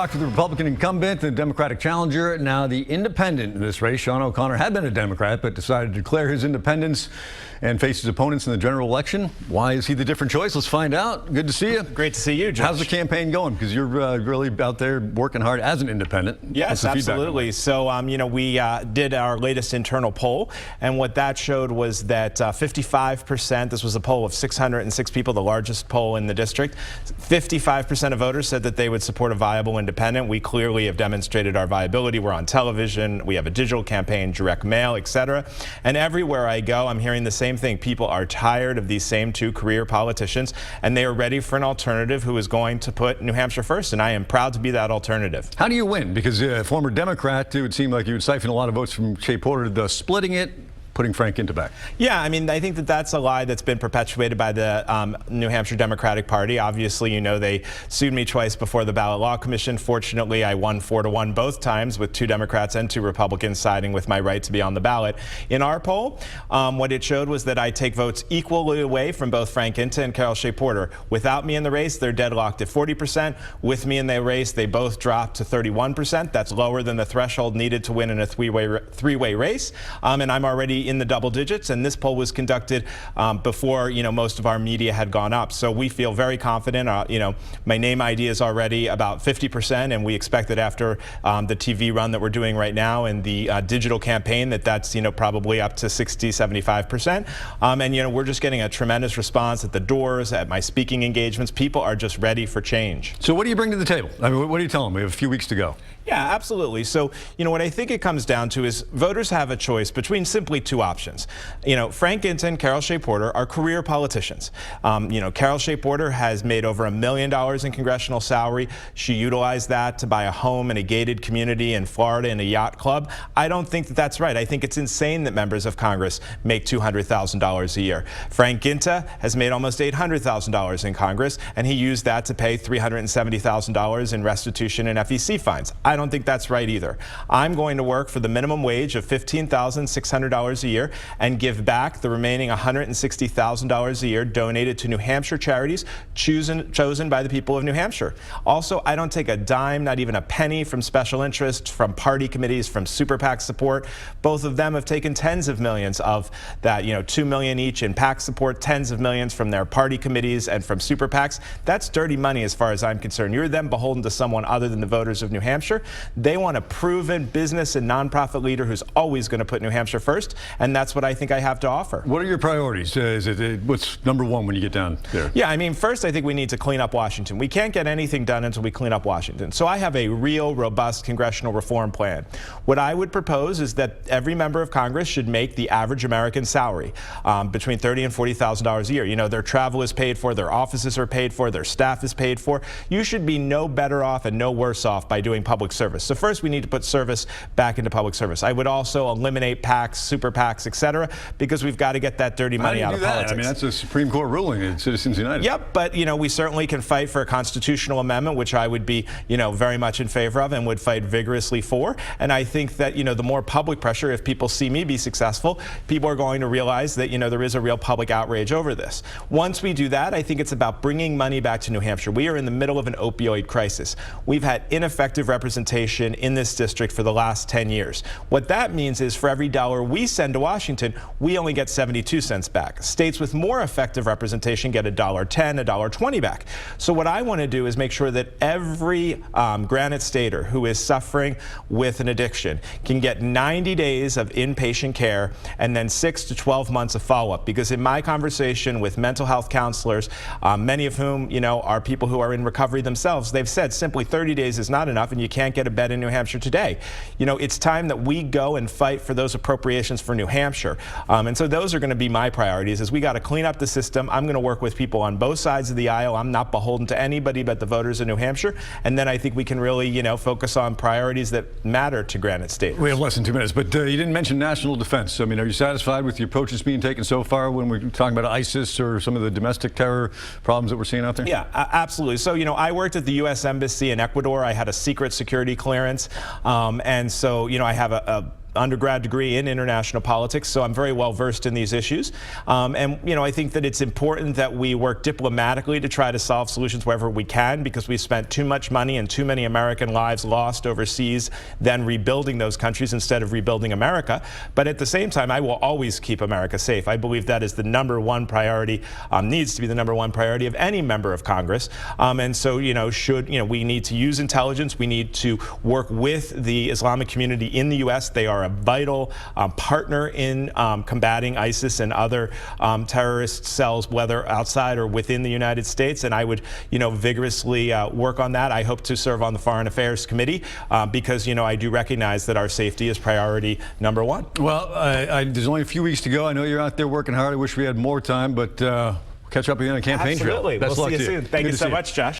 talked to the Republican incumbent, the Democratic challenger, now the independent in this race. Sean O'Connor had been a Democrat, but decided to declare his independence and face his opponents in the general election. Why is he the different choice? Let's find out. Good to see you. Great to see you, Judge. How's the campaign going? Because you're really out there working hard as an independent. Yes, absolutely. So, we did our latest internal poll, and what that showed was that 55%, this was a poll of 606 people, the largest poll in the district, 55% of voters said that they would support a viable independent. We clearly have demonstrated our viability. We're on television, we have a digital campaign, direct mail, etc. And everywhere I go, I'm hearing the same thing. People are tired of these same two career politicians, and they are ready for an alternative who is going to put New Hampshire first, and I am proud to be that alternative. How do you win? Because a former Democrat, it would seem like you would siphon a lot of votes from Shea Porter, thus splitting it, putting Frank Guinta back. Yeah, I think that that's a lie that's been perpetuated by the New Hampshire Democratic Party. Obviously, they sued me twice before the Ballot Law Commission. Fortunately, I won 4-1 both times, with 2 Democrats and 2 Republicans siding with my right to be on the ballot. In our poll, what it showed was that I take votes equally away from both Frank Guinta and Carol Shea Porter. Without me in the race, they're deadlocked at 40%. With me in the race, they both dropped to 31%. That's lower than the threshold needed to win in a three-way race. And I'm already in the double digits, and this poll was conducted before most of our media had gone up. So we feel very confident. My name ID is already about 50%, and we expect that after the TV run that we're doing right now and the digital campaign, that's probably up to 60-75%. And we're just getting a tremendous response at the doors, at my speaking engagements. People are just ready for change. So what do you bring to the table? What are you telling them? We have a few weeks to go. Yeah, absolutely. So, what I think it comes down to is voters have a choice between simply 2 options. Frank Guinta and Carol Shea Porter are career politicians. Carol Shea Porter has made over $1 million in congressional salary. She utilized that to buy a home in a gated community in Florida in a yacht club. I don't think that that's right. I think it's insane that members of Congress make $200,000 a year. Frank Guinta has made almost $800,000 in Congress, and he used that to pay $370,000 in restitution and FEC fines. I don't think that's right either. I'm going to work for the minimum wage of $15,600 a year and give back the remaining $160,000 a year donated to New Hampshire charities chosen by the people of New Hampshire. Also, I don't take a dime, not even a penny, from special interests, from party committees, from super PAC support. Both of them have taken tens of millions of that, $2 million each in PAC support, tens of millions from their party committees and from super PACs. That's dirty money as far as I'm concerned. You're then beholden to someone other than the voters of New Hampshire. They want a proven business and nonprofit leader who's always going to put New Hampshire first, and that's what I think I have to offer. What are your priorities? What's number one when you get down there? Yeah, first I think we need to clean up Washington. We can't get anything done until we clean up Washington. So I have a real, robust congressional reform plan. What I would propose is that every member of Congress should make the average American salary between $30,000 and $40,000 a year. Their travel is paid for, their offices are paid for, their staff is paid for. You should be no better off and no worse off by doing public service. So first, we need to put service back into public service. I would also eliminate PACs, super PACs, etc., because we've got to get that dirty money out of politics. That's a Supreme Court ruling in Citizens United. Yep, but we certainly can fight for a constitutional amendment, which I would be very much in favor of and would fight vigorously for. And I think that the more public pressure, if people see me be successful, people are going to realize that there is a real public outrage over this. Once we do that, I think it's about bringing money back to New Hampshire. We are in the middle of an opioid crisis. We've had ineffective representation in this district for the last 10 years. What that means is for every dollar we send to Washington, we only get 72 cents back. States with more effective representation get $1.10, $1.20 back. So what I want to do is make sure that every Granite Stater who is suffering with an addiction can get 90 days of inpatient care and then 6 to 12 months of follow-up. Because in my conversation with mental health counselors, many of whom are people who are in recovery themselves, they've said simply 30 days is not enough and you can't get a bed in New Hampshire today. It's time that we go and fight for those appropriations for New Hampshire. And so those are going to be my priorities, is we got to clean up the system. I'm going to work with people on both sides of the aisle. I'm not beholden to anybody but the voters of New Hampshire. And then I think we can really, focus on priorities that matter to Granite State. We have less than 2 minutes, but you didn't mention national defense. Are you satisfied with the approaches being taken so far when we're talking about ISIS or some of the domestic terror problems that we're seeing out there? Yeah, absolutely. So, I worked at the U.S. Embassy in Ecuador. I had a secret security clearance. And so, I have a undergrad degree in international politics, so I'm very well versed in these issues. And I think that it's important that we work diplomatically to try to solve solutions wherever we can, because we spent too much money and too many American lives lost overseas than rebuilding those countries instead of rebuilding America. But at the same time, I will always keep America safe. I believe that is the #1 priority, needs to be the #1 priority of any member of Congress. And so, we need to use intelligence. We need to work with the Islamic community in the U.S. They are a vital partner in combating ISIS and other terrorist cells, whether outside or within the United States. And I would, vigorously work on that. I hope to serve on the Foreign Affairs Committee because, I do recognize that our safety is priority #1. Well, there's only a few weeks to go. I know you're out there working hard. I wish we had more time, but catch up again on the campaign trail. Absolutely. Best We'll luck see you to soon. Thank Good you to so see much, Josh.